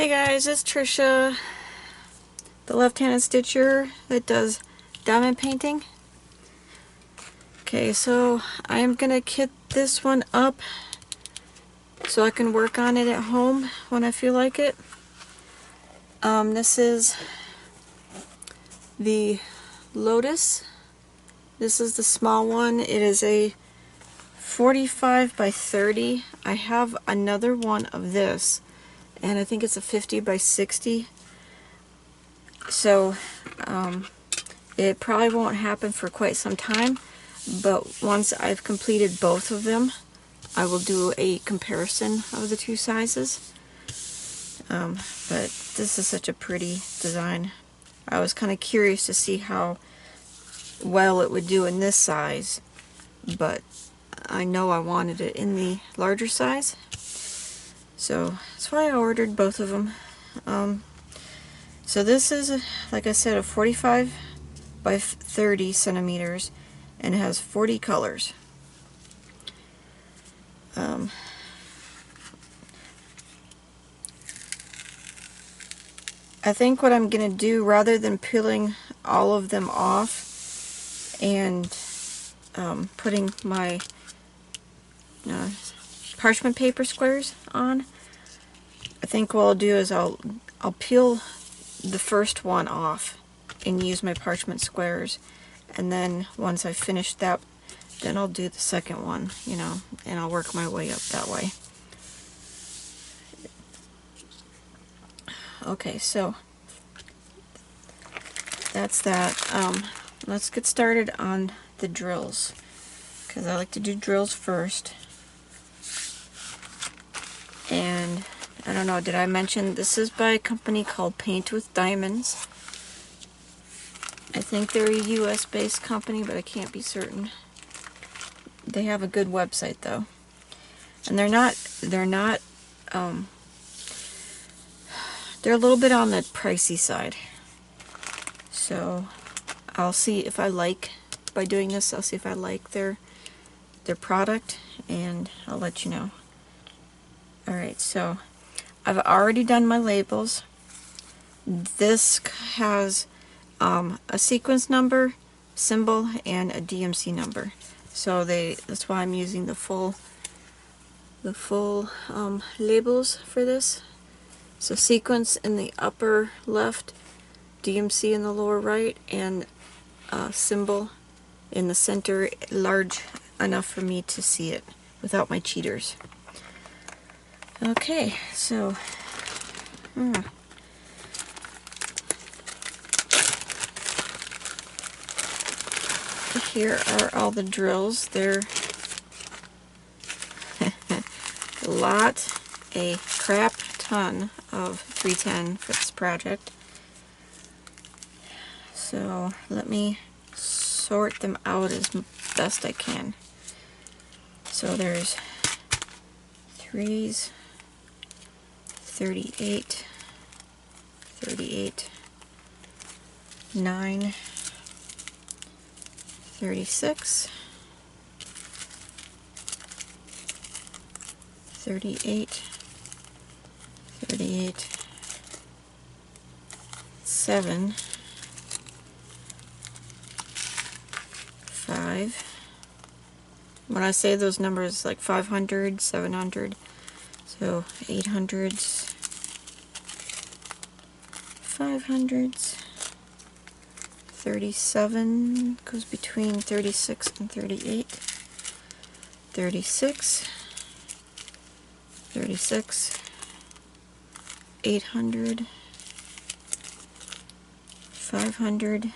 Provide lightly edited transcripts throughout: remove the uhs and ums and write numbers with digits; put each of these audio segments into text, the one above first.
Hey guys, it's Trisha, the left-handed stitcher that does diamond painting. Okay, so I am gonna kit this one up so I can work on it at home when I feel like it. This is the Lotus. This is the small one. It is a 45 by 30. I have another one of this, and I think it's a 50 by 60. So it probably won't happen for quite some time, but once I've completed both of them, I will do a comparison of the two sizes. But this is such a pretty design. I was kind of curious to see how well it would do in this size, but I know I wanted it in the larger size, so that's why I ordered both of them. So this is, like I said, a 45 by 30 centimeters, and it has 40 colors. I think what I'm going to do, rather than peeling all of them off and putting my parchment paper squares on, I think what I'll do is I'll peel the first one off and use my parchment squares, and then once I finish that, then I'll do the second one, and I'll work my way up that way. Okay, so that's that. Let's get started on the drills, because I like to do drills first. And I don't know, did I mention this is by a company called Paint with Diamonds? I think they're a US based company, but I can't be certain. They have a good website though, and they're a little bit on the pricey side. So I'll see if I like, by doing this, I'll see if I like their product, and I'll let you know. Alright, so I've already done my labels. This has a sequence number, symbol, and a DMC number. So that's why I'm using the full labels for this. So sequence in the upper left, DMC in the lower right, and symbol in the center, large enough for me to see it without my cheaters. Okay, so here are all the drills. They're a crap ton of 310 for this project. So let me sort them out as best I can. So there's 3s, 38, 38, 9, 36, 38, 38, 7, 5. When I say those numbers, like 500, 700, so 800s, 500s, 37 goes between 36 and 38, 36, 36, 800, 500,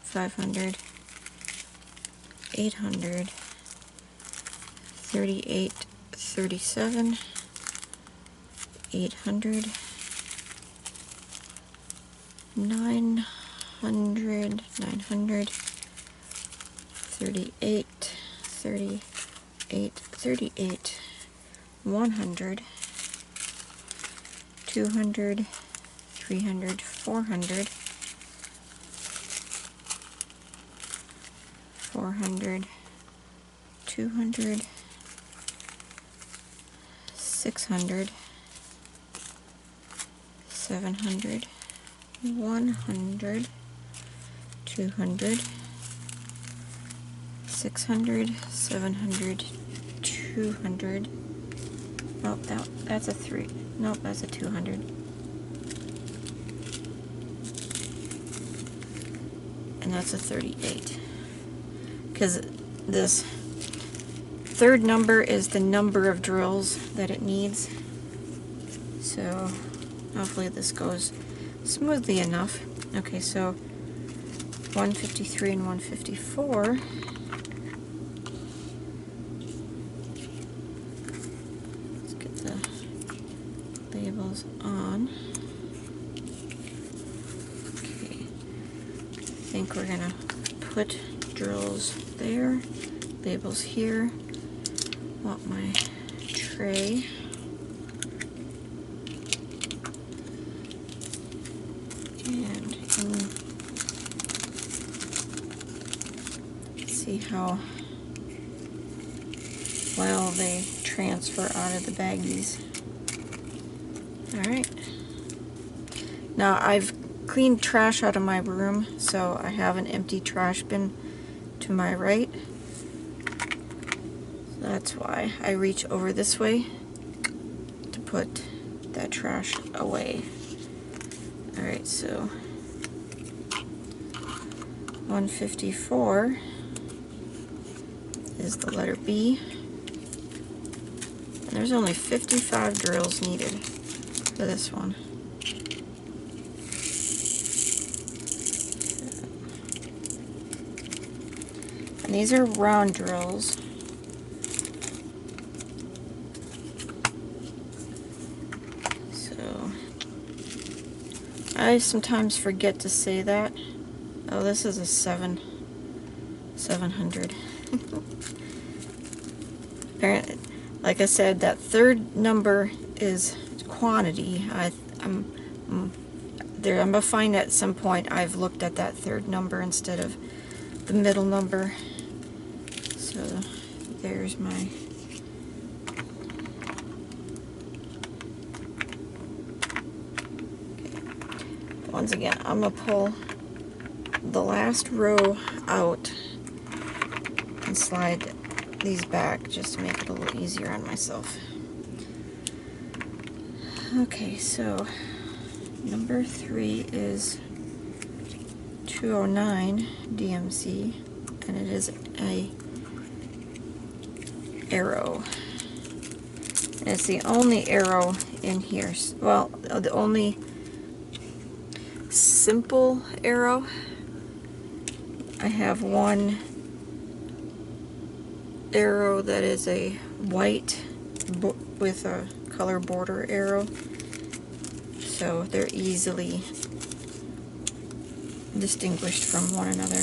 500, 800, 38, 37, 800, 900, 900, 38, 38, 38, 100, 200, 300, 400, 400, 200, 600, 700, 100, 200, 600, 700, 200. Nope, that's a 3. Nope, that's a 200. And that's a 38. Because this third number is the number of drills that it needs. So hopefully this goes smoothly enough. Okay, so 153 and 154. Let's get the labels on. Okay, I think we're gonna put drills there, labels here. Want my tray. And see how well they transfer out of the baggies. Alright. Now I've cleaned trash out of my room, so I have an empty trash bin to my right. So that's why I reach over this way to put that trash away. Alright, so 154 is the letter B. And there's only 55 drills needed for this one. And these are round drills. So I sometimes forget to say that. Oh, this is a 700. Apparently, like I said, that third number is quantity. I'm gonna find at some point I've looked at that third number instead of the middle number. So there's my once again, I'm gonna pull the last row out and slide these back just to make it a little easier on myself. Okay, so number 3 is 209 DMC, and it is a arrow. And it's the only arrow in here. Well, the only simple arrow. I have one arrow that is a white with a color border arrow, so they're easily distinguished from one another.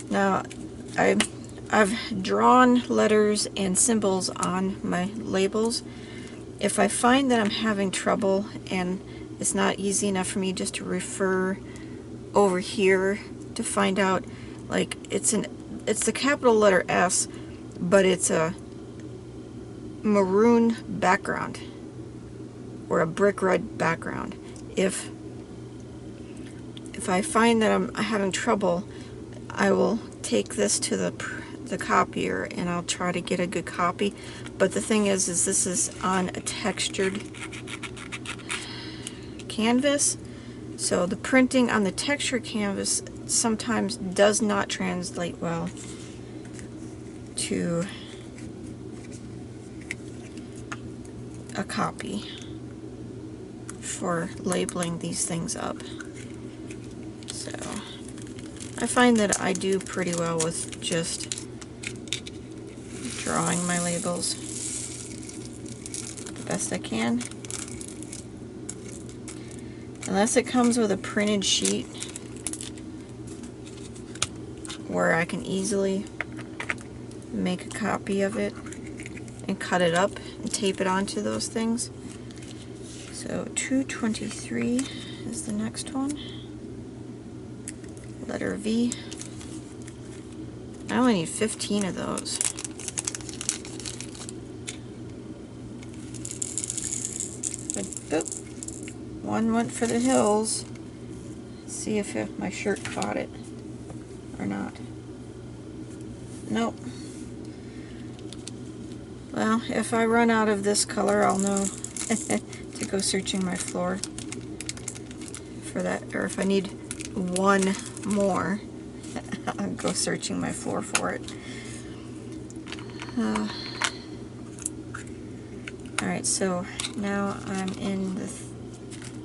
Now I've drawn letters and symbols on my labels. If I find that I'm having trouble and it's not easy enough for me just to refer over here to find out, like it's the capital letter S, but it's a maroon background or a brick red background. If I find that I'm having trouble, I will take this to the copier and I'll try to get a good copy. But the thing is this is on a textured canvas, so the printing on the textured canvas sometimes does not translate well to a copy for labeling these things up. So I find that I do pretty well with just drawing my labels the best I can. Unless it comes with a printed sheet where I can easily make a copy of it and cut it up and tape it onto those things. So 223 is the next one. Letter V. I only need 15 of those. But, boop. One went for the hills. Let's see if my shirt caught it or not. Nope. Well, if I run out of this color, I'll know to go searching my floor for that. Or if I need one more, I'll go searching my floor for it. Alright, so now I'm in the...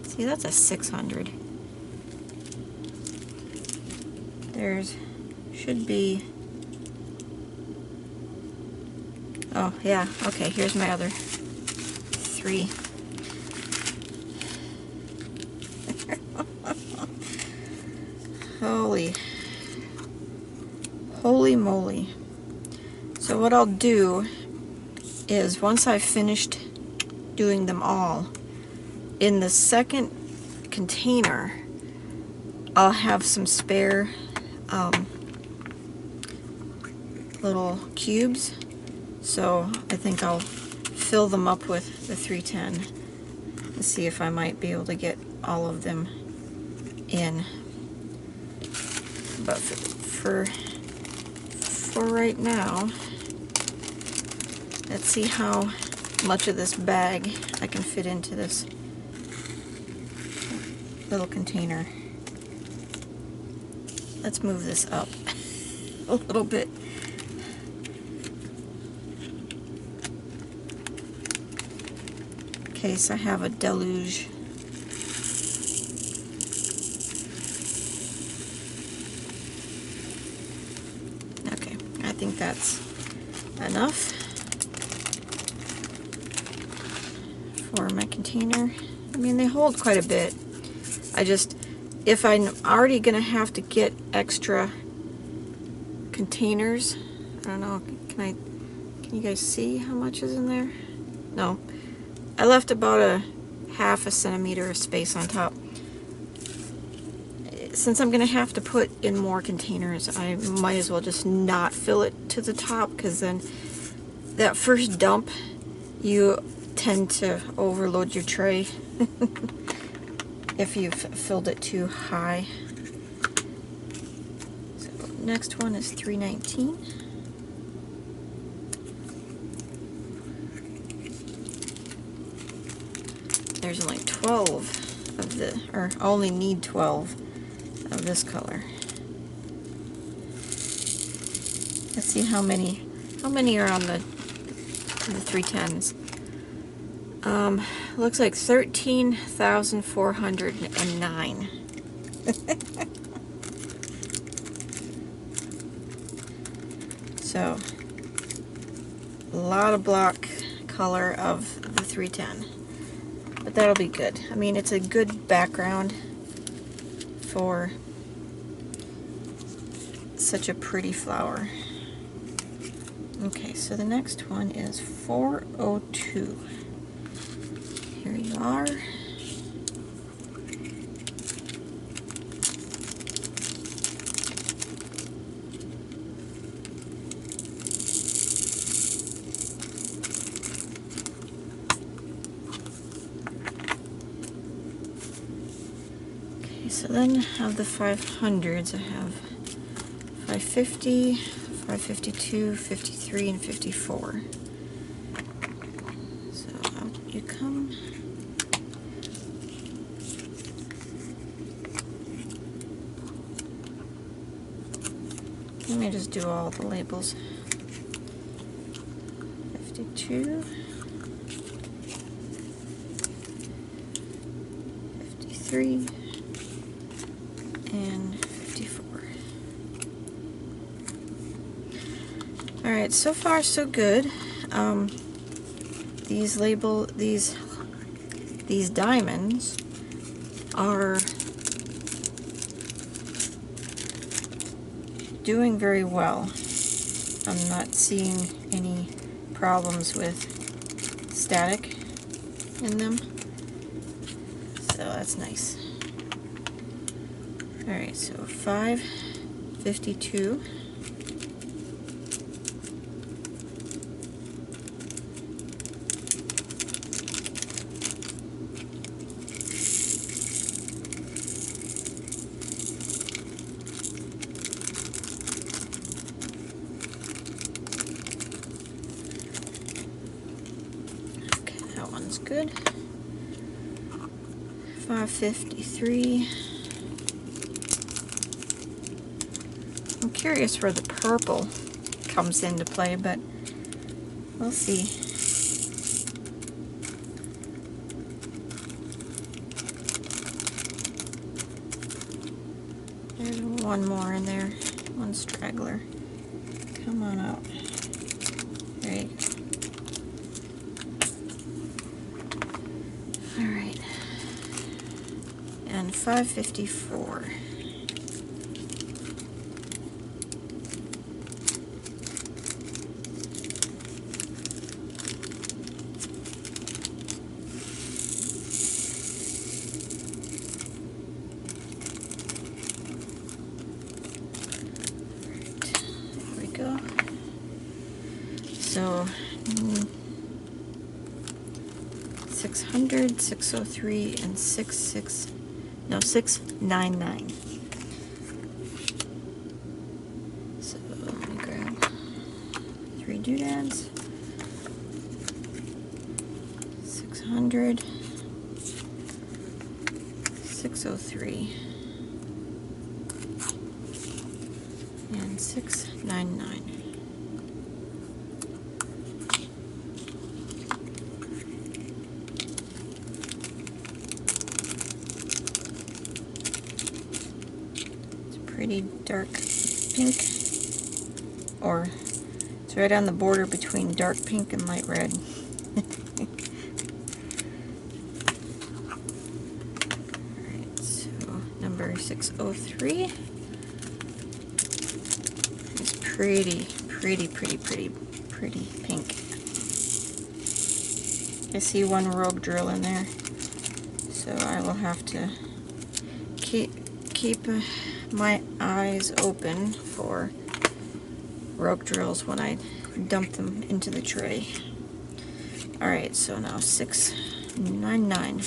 See, that's a 600. There's... should be... Oh, yeah, okay, here's my other 3. Holy moly. So what I'll do is, once I've finished doing them all, in the second container, I'll have some spare little cubes. So I think I'll fill them up with the 310 and see if I might be able to get all of them in. But for right now, let's see how much of this bag I can fit into this little container. Let's move this up a little bit. In case I have a deluge. Okay, I think that's enough for my container. I mean, they hold quite a bit. If I'm already gonna have to get extra containers, I don't know, can you guys see how much is in there? No. I left about a ½ centimeter of space on top. Since I'm gonna have to put in more containers, I might as well just not fill it to the top, because then that first dump, you tend to overload your tray if you've filled it too high. So next one is 319. There's only 12 of the, or only need 12 of this color. Let's see how many are on the 310s. Looks like 13,409. So, a lot of block color of the 310. But that'll be good. I mean, it's a good background for such a pretty flower. Okay, so the next one is 402. Here you are. Okay, so then of the 500s, I have 550, 552, 53, and 54. So out you come. Let me just do all the labels. 52, 53, and 54. Alright, so far so good. These diamonds are doing very well. I'm not seeing any problems with static in them, so that's nice. Alright, so 552. looks good. 553. I'm curious where the purple comes into play, but we'll see. There's one more in there, one straggler. Come on out. There you go. Alright. And 554. Go. So 600, 603, and 699. So let me grab 3 doodads. 600, 603, and 699. Pretty dark pink, or it's right on the border between dark pink and light red. Alright, so number 603 is pretty pink. I see one rogue drill in there, so I will have to keep my eyes open for rogue drills when I dump them into the tray. Alright, so now 699.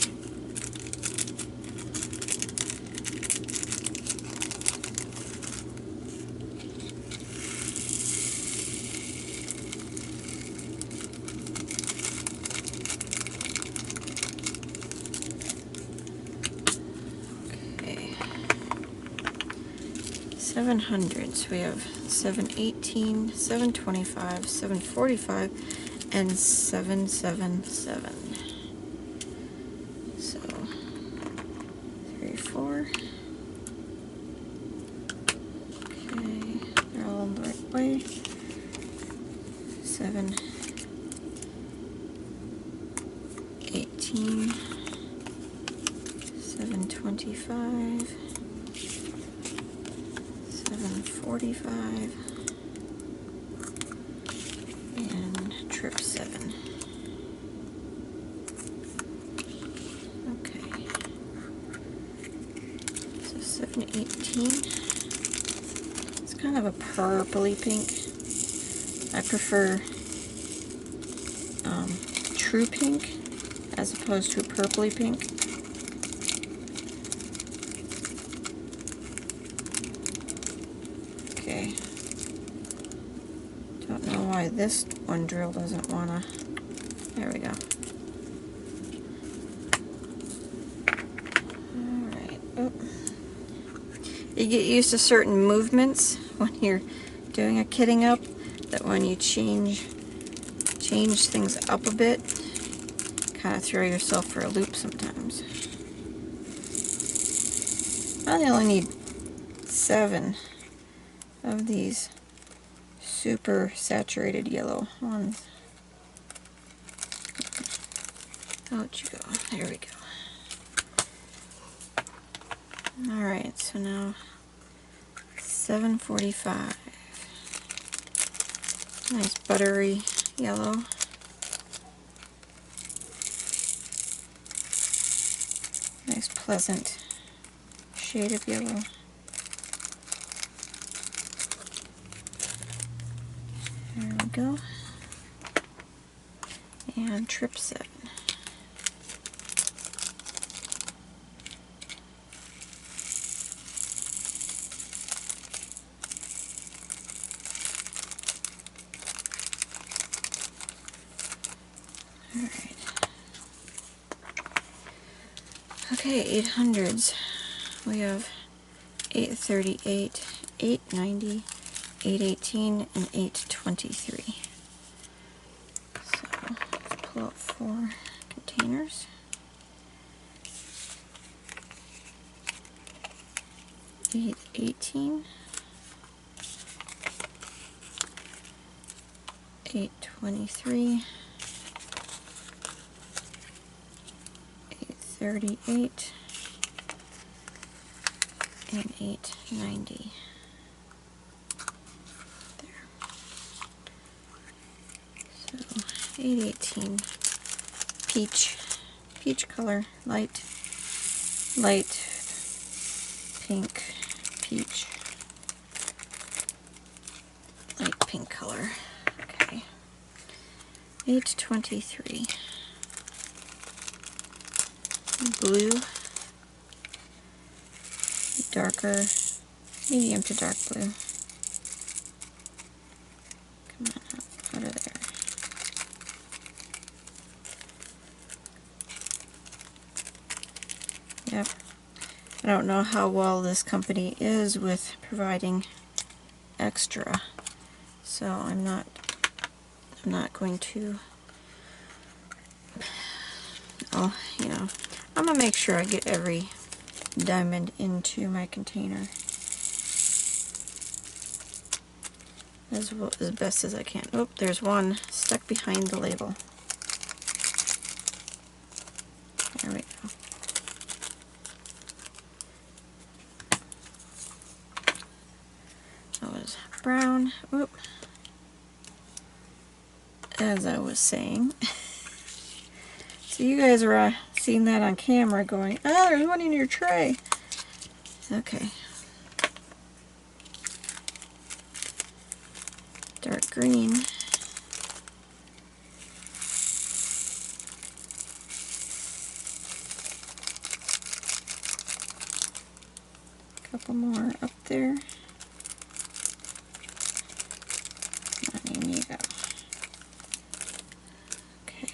Okay. 700. So we have 718, 725, 745, and 777. So 3, 4. Okay, they're all the right way. 7, 18, 725, 745, and trip 7. Okay, so 718. It's kind of a purpley pink. I prefer true pink as opposed to a purpley pink. Okay. Don't know why this one drill doesn't wanna. There we go. Alright. Oh. You get used to certain movements when you're doing a kitting up, that when you change things up a bit, kind of throw yourself for a loop sometimes. I only need 7 of these super saturated yellow ones. Out you go. There we go. Alright, so now 745. Nice buttery yellow. Nice pleasant shade of yellow. There we go. And trip 7. Alright. Okay, 800s. We have 838, 890, 818, and 823. So let's pull out 4 containers. 818, 823, 838, and 890. There. So 818, peach color, light pink, peach, light pink color. Okay. 823, blue, darker, medium to dark blue. Come on out of there. Yep. I don't know how well this company is with providing extra, so I'm not going to. Oh, you know, I'm gonna make sure I get every diamond into my container as best as I can. Oh, there's one stuck behind the label. There we go. That was brown. Oop. As I was saying. So you guys are seeing that on camera going, oh, there's one in your tray. Okay. Dark green. Couple more up there. There you go. Okay.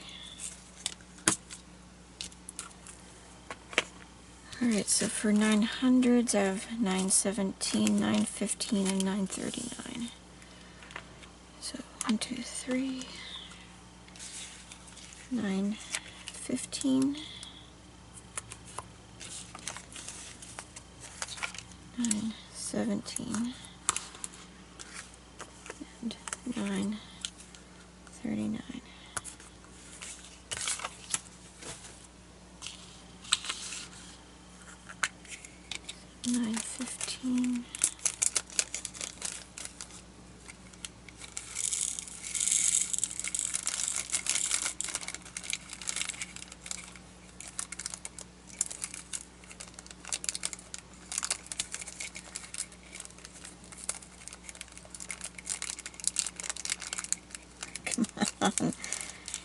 Alright, so for 900s I have 917, 915, and 939. So 1, 2, 3, 915, 917, and 939. $9.15.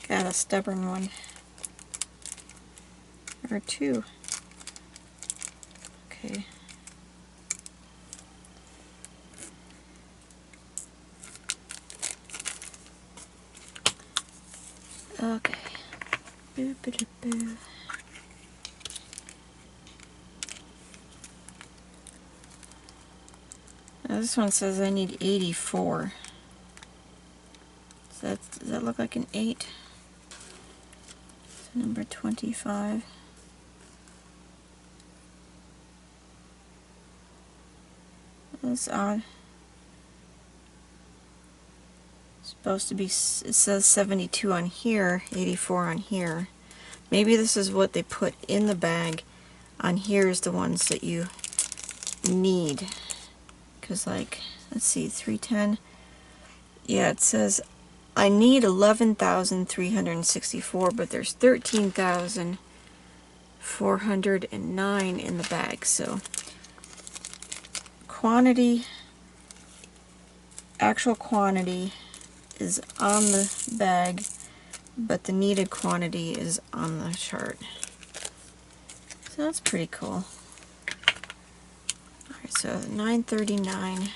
Got a stubborn one. Or 2. Okay. Okay. Boo, boo, boo, boo. Now this one says I need 84. Does that look like an 8? So number 25. That's odd. It's supposed to be, it says 72 on here, 84 on here. Maybe this is what they put in the bag. On here is the ones that you need. Because, like, let's see, 310. Yeah, it says I need 11,364, but there's 13,409 in the bag. So quantity, actual quantity is on the bag, but the needed quantity is on the chart. So that's pretty cool. Alright, so 939.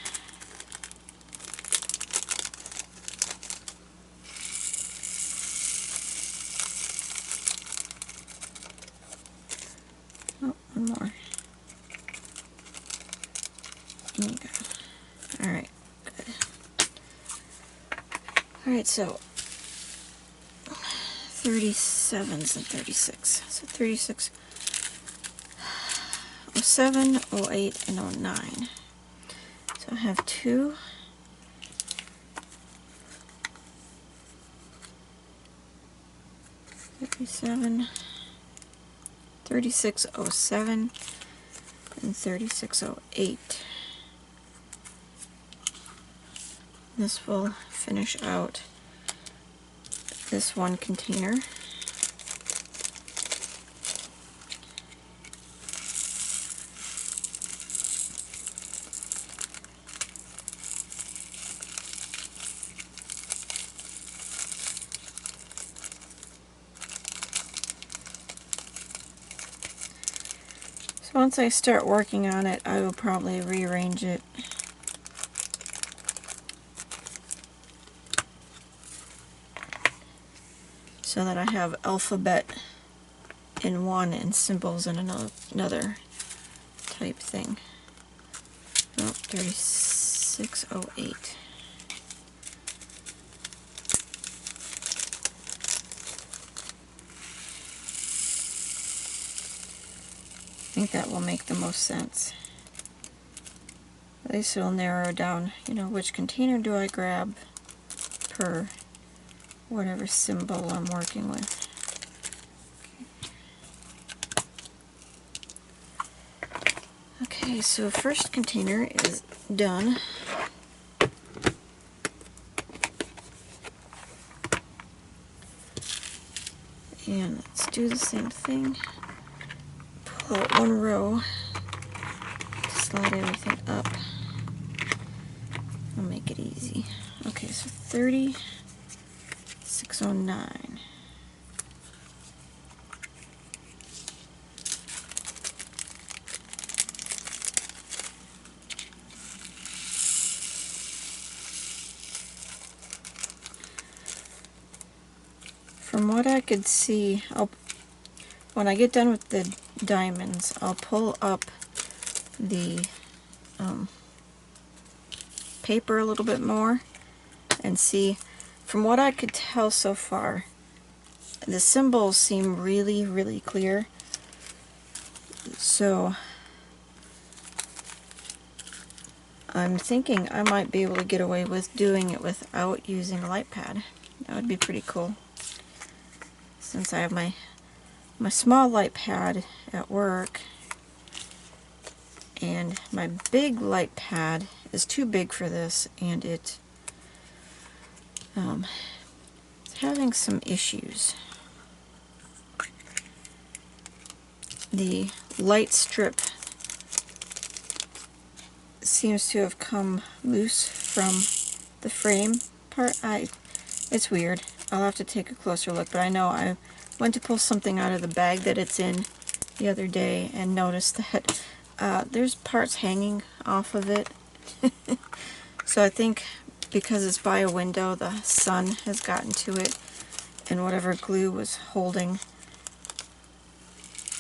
One more. There you go. Alright, good. Alright, so 37s and 36. So 36, 07, 08, and 09. So I have 2. 37, 3607, and 3608. This will finish out this one container. Once I start working on it, I will probably rearrange it. So that I have alphabet in one and symbols in another type thing. Oh, 3608. I think that will make the most sense. At least it'll narrow down, you know, which container do I grab per whatever symbol I'm working with. Okay, so first container is done. And let's do the same thing. Pull out one row to slide everything up. I'll make it easy. Okay, so 3609. From what I could see, when I get done with the diamonds, I'll pull up the paper a little bit more and see. From what I could tell so far, the symbols seem really, really clear. So I'm thinking I might be able to get away with doing it without using a light pad. That would be pretty cool. Since I have my small light pad at work, and my big light pad is too big for this, and it's having some issues. The light strip seems to have come loose from the frame part. It's weird. I'll have to take a closer look, but I know I went to pull something out of the bag that it's in the other day and noticed that there's parts hanging off of it. So I think because it's by a window, the sun has gotten to it, and whatever glue was holding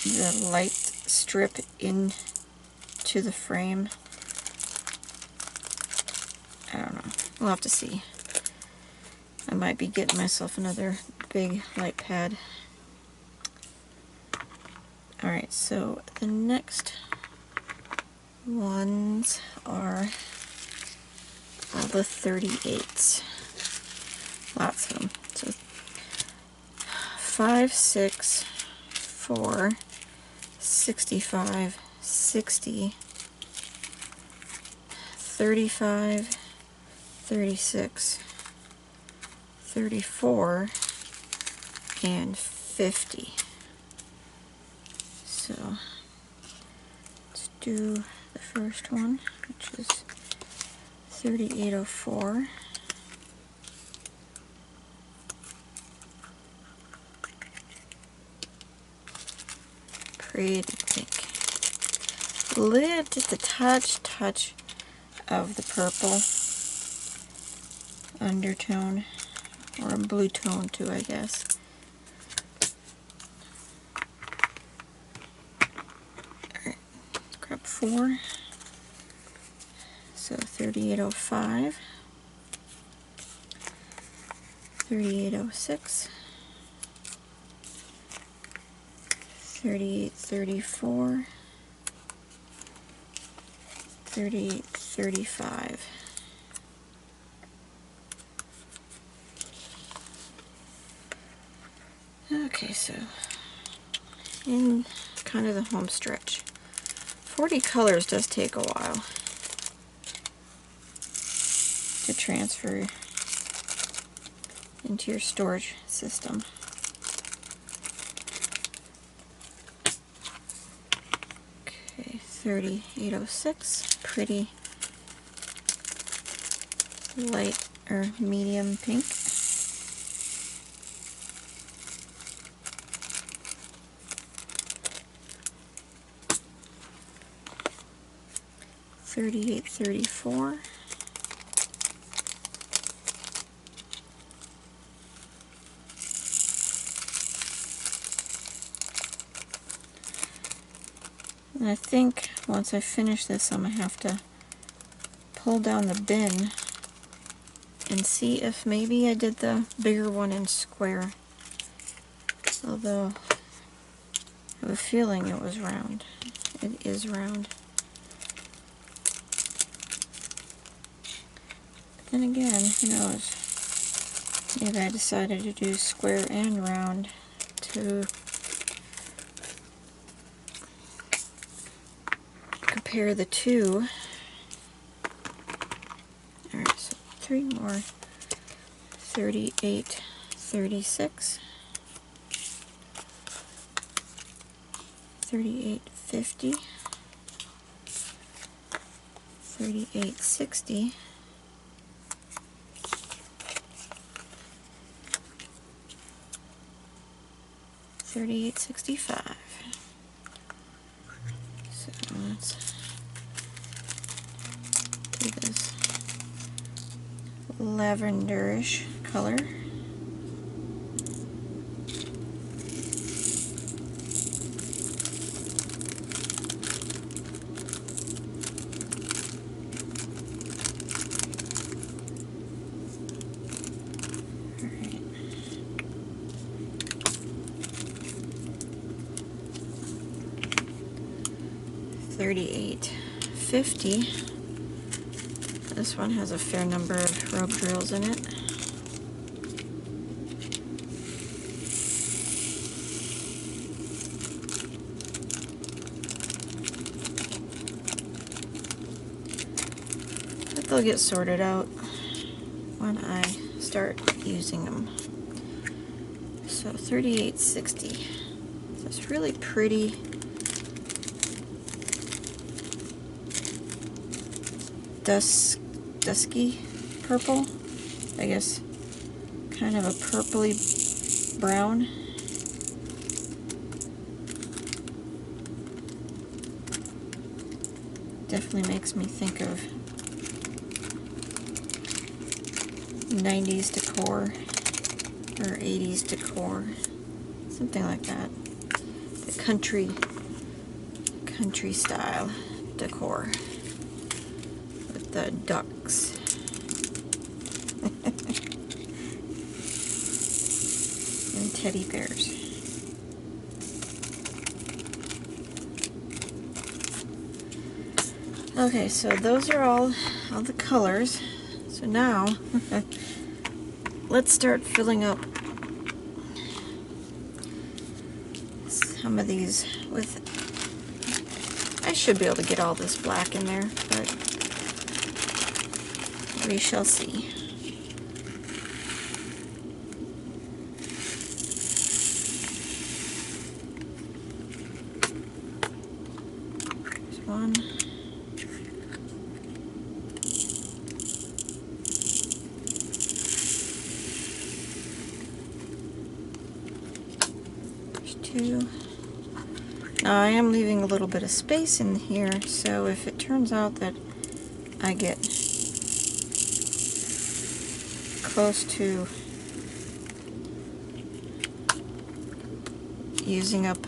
the light strip into the frame. I don't know. We'll have to see. I might be getting myself another big light pad. Alright, so the next ones are all the 38s. Lots of them. So 5, 6, 4, 65, 60, 35, 36, 34, and 50. So let's do the first one, which is 3804. Pretty pink. Just a touch of the purple undertone, or a blue tone too, I guess. 3804, so 3805, 3806, 3834, 3835. Okay, so in kind of the home stretch. 40 colors does take a while to transfer into your storage system. Okay, 3806, pretty light or medium pink. 3834, and I think once I finish this, I'm going to have to pull down the bin and see if maybe I did the bigger one in square, although I have a feeling it was round. It is round. Then again, who knows? Maybe I decided to do square and round to compare the two. Alright, so 3 more. 38, 36, 38, 50, 38, 60, 3865. So let's do this lavenderish color. Alright. 3850. This one has a fair number of rub drills in it. But they'll get sorted out when I start using them. So 3860. So it's really pretty. Dusky purple, I guess, kind of a purpley brown. Definitely makes me think of 90s decor or 80s decor, something like that. The country style decor. The ducks. And teddy bears. Okay, so those are all the colors. So now let's start filling up some of these with, I should be able to get all this black in there, but we shall see. There's one. There's two. Now I am leaving a little bit of space in here, so if it turns out that I get close to using up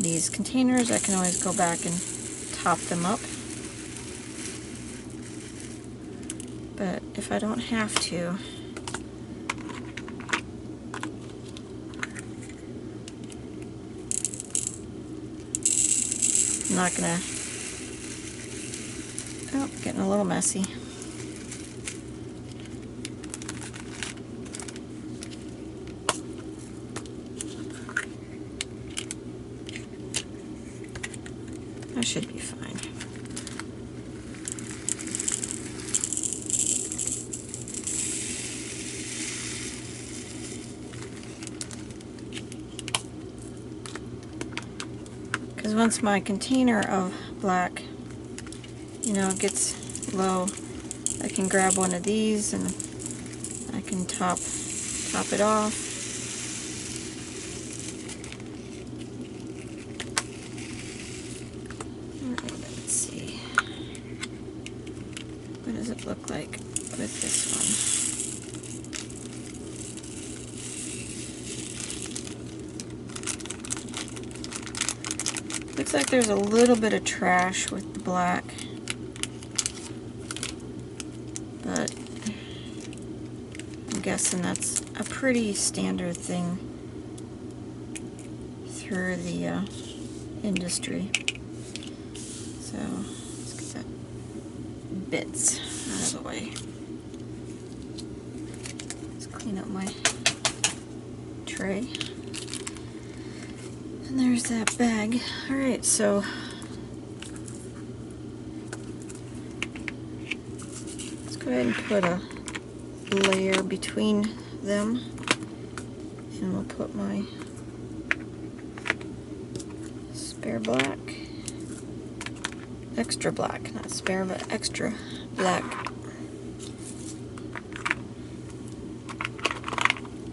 these containers, I can always go back and top them up. But if I don't have to, I'm not gonna, oh, getting a little messy. That should be fine. Because once my container of black, you know, gets low, I can grab one of these and I can top it off. Alright, let's see. What does it look like with this one? Looks like there's a little bit of trash with the black, but I'm guessing that's a pretty standard thing through the industry. So let's get that bits out of the way. Let's clean up my tray. And there's that bag. Alright, so let's go ahead and put a layer between them, and we'll put my spare black, extra black, not spare, but extra black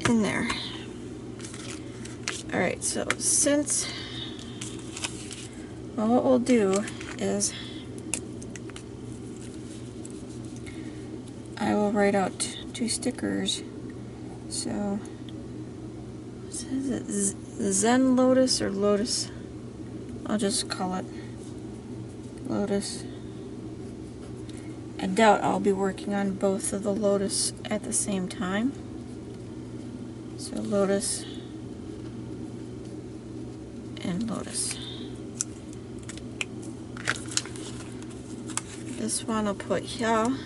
in there. Alright, so since, well, what we'll do is I will write out 2 stickers. So, what is it? Zen Lotus or Lotus? I'll just call it Lotus. I doubt I'll be working on both of the Lotus at the same time. So Lotus and Lotus. This one I'll put here,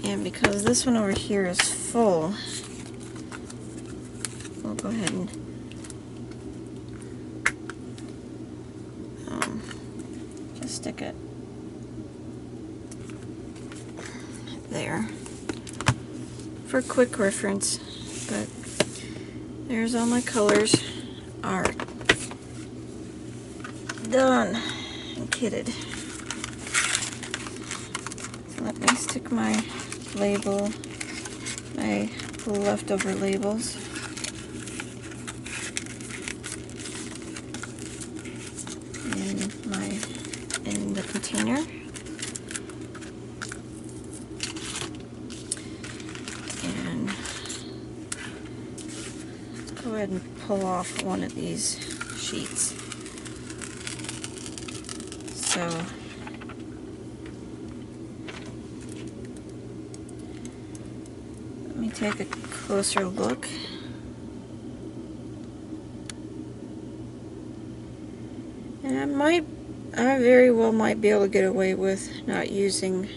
and because this one over here is full, we'll go ahead and just stick it there for quick reference. But there's all my colors are done and kitted. So let me stick my label, my leftover labels. In the container. And let's go ahead and pull off one of these sheets. So let me take a closer look. And I very well might be able to get away with not using,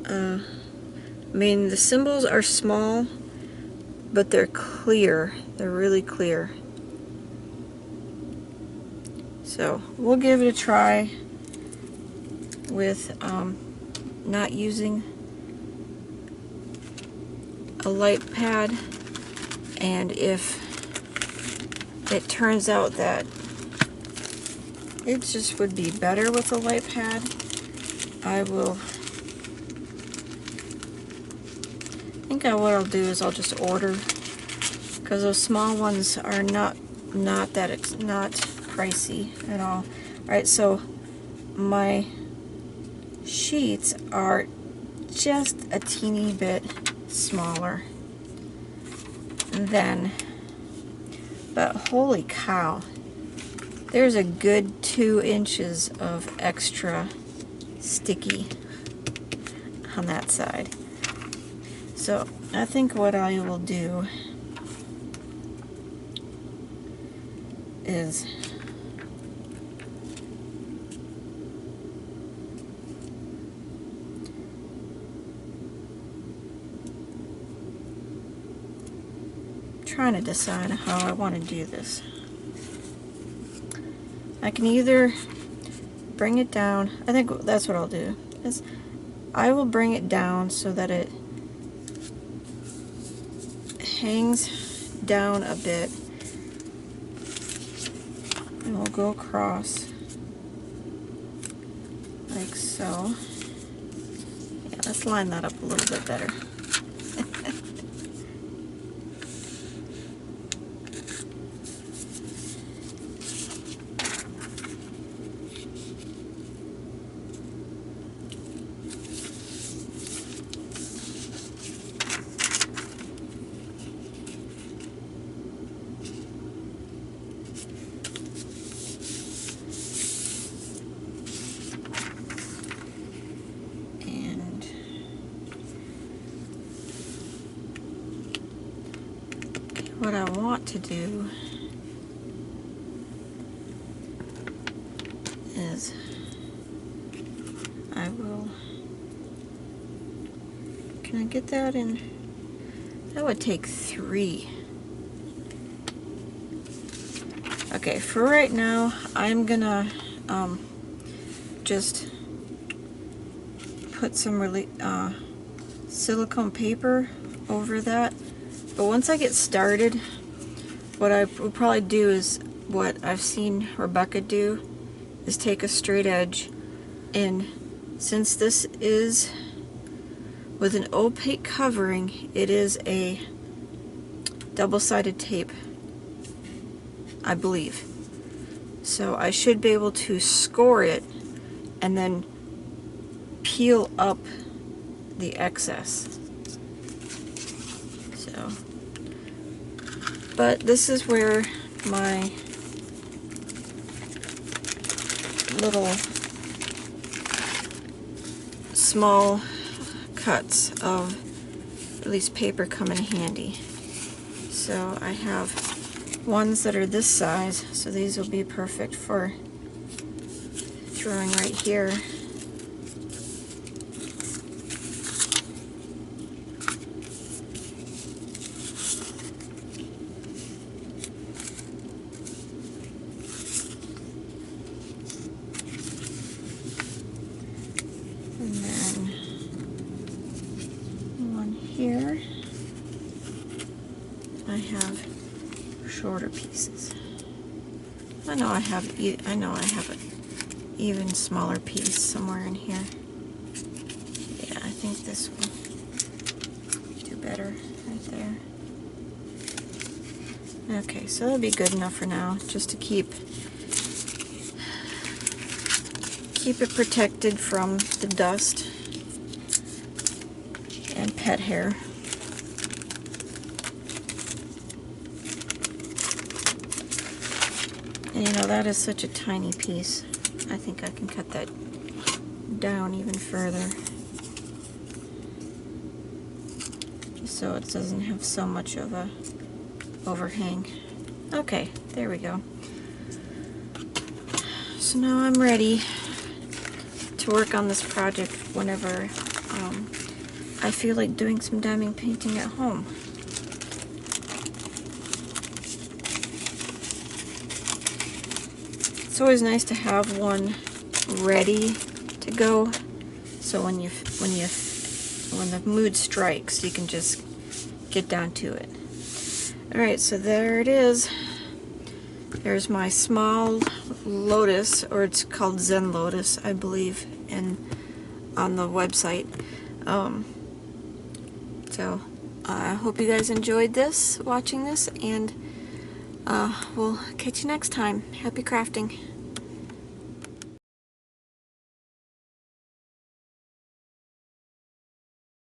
I mean, the symbols are small, but they're clear. They're really clear. So we'll give it a try with not using a light pad, and if it turns out that it just would be better with a light pad, I think what I'll do is I'll just order, because those small ones are not pricey at all. Alright, so my sheets are just a teeny bit smaller then. But holy cow, there's a good 2 inches of extra sticky on that side. So I think what I will do is trying to decide how I want to do this. I can either bring it down. I think that's what I'll do. Is I will bring it down so that it hangs down a bit, and we'll go across like so. Yeah, let's line that up a little bit better. What I want to do is I will, can I get that in? That would take 3. Okay, for right now, I'm gonna just put some silicone paper over that. But once I get started, what I will probably do is what I've seen Rebecca do, is take a straight edge, and since this is with an opaque covering, it is a double-sided tape, I believe. So I should be able to score it and then peel up the excess. So, but this is where my little small cuts of at least paper come in handy. So I have ones that are this size, so these will be perfect for throwing right here. And then one here. I have shorter pieces. I know I have an even smaller piece somewhere in here. Yeah, I think this will do better right there. Okay, so that'll be good enough for now, just to keep it protected from the dust and pet hair. And you know, that is such a tiny piece. I think I can cut that down even further, just so it doesn't have so much of a overhang. Okay, there we go. So now I'm ready to work on this project whenever I feel like doing some diamond painting at home. It's always nice to have one ready to go, so when the mood strikes, you can just get down to it. Alright, so there it is. There's my small lotus, or it's called Zen Lotus, I believe, on the website. So I hope you guys enjoyed watching this, and we'll catch you next time. Happy crafting.